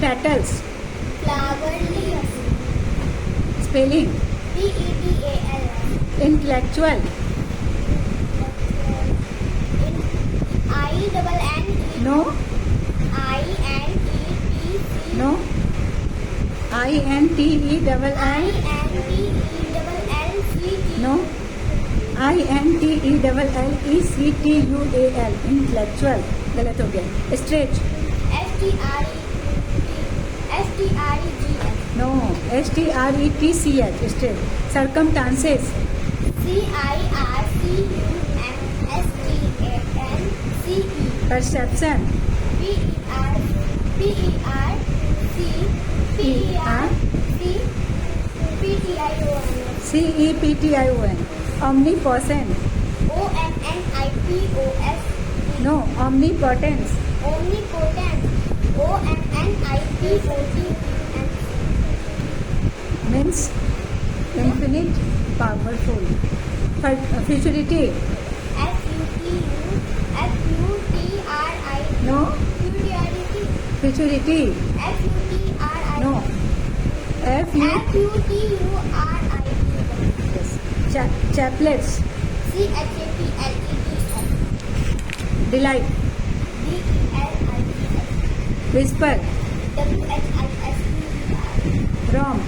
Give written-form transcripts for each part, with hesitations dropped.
Petals. Flower leaves. Spelling. Petal. Intellectual. INNE. No. INETC. No. INTELL. No. INTELLECTUAL. Intellectual. गलत हो गया. Stretch. STREGS. No. STRETCH. Stretch. Circumstances. CIRCUMSTANCE. Perception. CEPTION. Omnipotent. OMNIPOS. No. Omnipotence. Omnipotent. OMNIPOTENT. Means infinite, powerful. Futurity. FUTURI. No. Futurity. Futurity. FUTRI. No. FU. FUTURIT. Yes. Chaplets. CHAPLETS. Delight. DELIGHT. Whisper. WHISPER. Rom.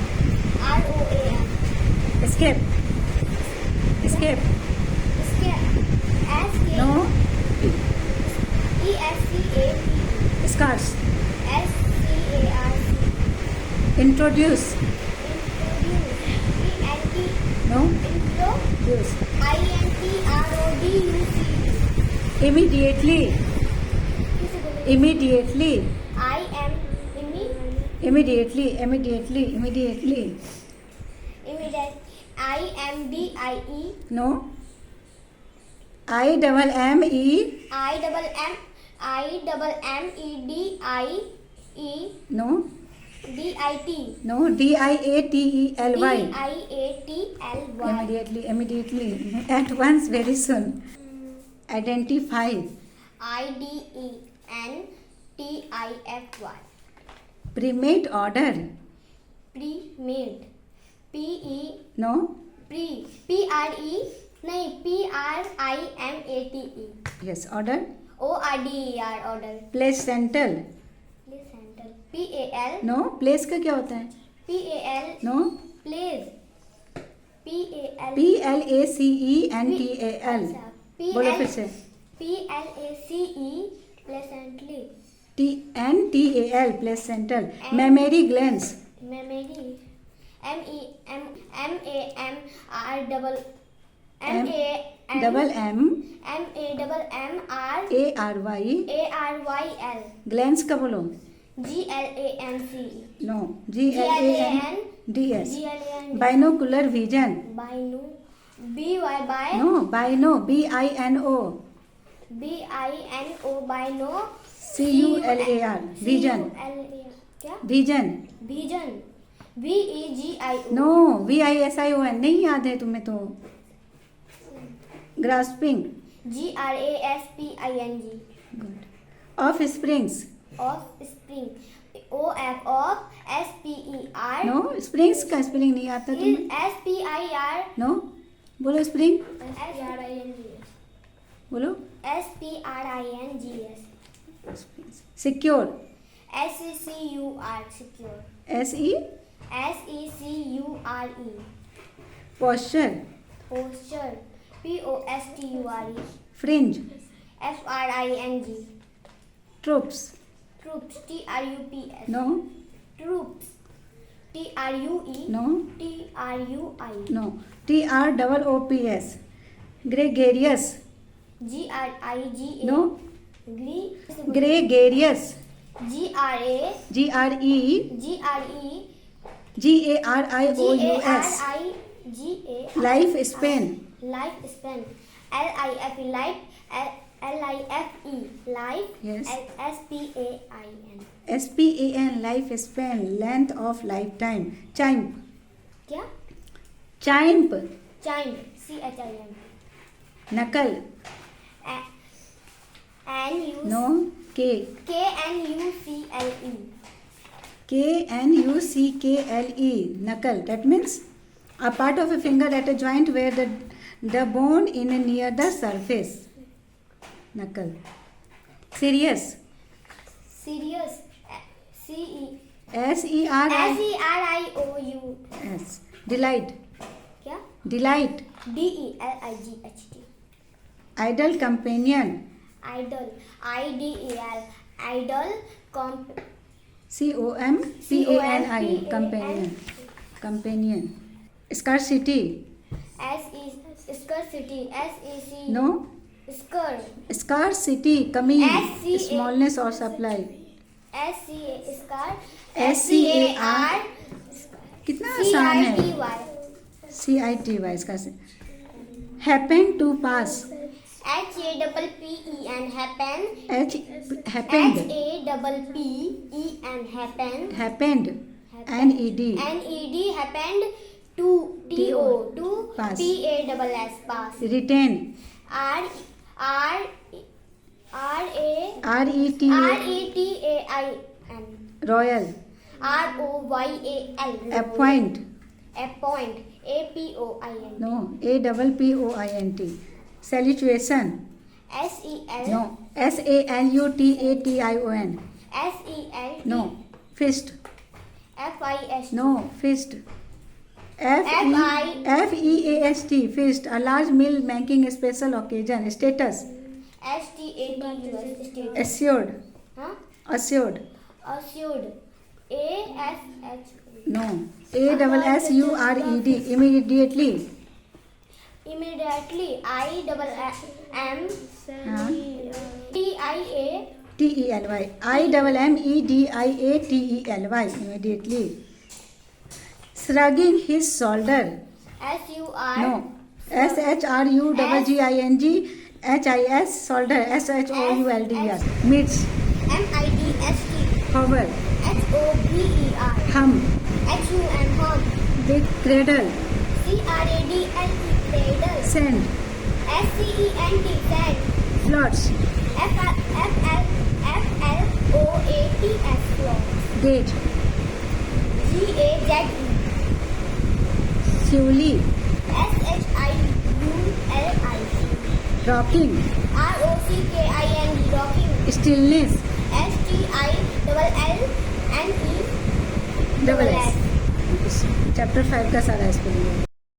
ROAM. Escape. Escape. Escape. No. ESCAPE. Scarce. SCARC. Introduce. Introduce. No. Introduce. Yes. INTRODUCE. Immediately. Immediately. I am Immediately. Immediately. Immediately. immediate. IMDIE. No. IMME. IMMEDIE. No. DIT. No. DIATELY. DIATLY. Immediately. Immediately. At once. Very soon. Identify. IDENTIFY. Primate order. Primate. PE. No. PRE. नहीं PRIMATE. Yes. Order. ORDER. Order. Placental. Placental. PAL. No. Place का क्या होता है? PAL. No. Place. PAL. PLACENTAL. बोलो फिर से. PLACE. Pleasantly. TNTAL. Placental. Mammary glands. Memory. ARYL. Glands का बोलो. GLANC. No. GLANDS. Binocular vision. Bino. by. No. Bino. BINO. BINO. Bino. CULAR. Vision. क्या? Vision. Vision. VEGIO. No. VISION. नहीं याद है तुम्हें तो. Grasping. GRASPING. Good. Offsprings. Offspring. OFSPER. No. Springs का spelling नहीं आता तुम्हें. SPIR. No. बोलो स्प्रिंग. बोलो. SPRINGS. Secure. SECUR. Secure. SE. SECURE. Posture. Posture. POSTURE. Fringe. FRING. Troops. Troops. TRUPS. No. Troops. TRUE. No. TRUI. No. TROOPS. Gregarious. GRIGA. No. Gregarious. GRE. GARIOUS. Life span. Life span. LIFE. Life. LIFE. Life. Yes. SPAIN. SPAN. Life span. Length of lifetime. Chimp. क्या? Chimp. Chime. CHIM. Knuckle. NU. No. K. KNUCLE. KNUCKLE, knuckle. That means a part of a finger at a joint where the bone in near the surface. Knuckle. Serious. Serious. C-E. SERIOU. S-E-R-I-O-U. S. Delight. क्या? Delight. D-E-L-I-G-H-T. Idle companion. Idol. I-D-E-L. Idol. COMPANI. Companion. Companion. Scarcity. Scarcity. S-E-C. No. Scar. Scarcity. कमी. SCA. Smallness or supply. S-C-A. Scar. SCAR. कितना आसान है. C-I-T-Y. CITY इसका से. Happen to pass. H-A-P-P-E-N. Happen. Happened. H-A-P-P-E-N. Happen. Happened. NED. N-E-D. Happened to. T-O. To. Pass. P-A-S-S. Pass. Retain. R-E-T-A-I-N. Royal. R-O-Y-A-L. Appoint. Appoint. A-P-O-I-N. No. APPOINT. Salutation. S-E-L. No. SALUTATION. S-E-L. No. Fist. F-I-S. No. Fist. FEAST. Fist. A large meal making a special occasion. Status. S-T-A-T-U-S. Status. Assured. Huh? Assured. Assured. A-S-H. No. ASSURED. Immediately. Immediately. I-double-M. हाँ. T-I-A. TELY. IMMEDIATELY. Immediately. Shrugging his shoulder. S-U-R. No. SHRUGGINGHIS. Shoulder. SHOULDER. Midst. M-I-D-S-T. Hover. H-O-V-E-R. Hum. H-U-M. Hum. Big cradle. C-R-A-D-L-E. Cradle. Send. S-C-E-N-T. Sand. Floats. F-L-O-A-T-S. Float. Gate. G-A-Z-E. Surely. S-H-I-U-L-I-C. Rocking. R-O-C-K-I-N-G. Rocking. Stillness. S-T-I-L-L-N-E. Double S. Chapter 5 का सारा spelling है.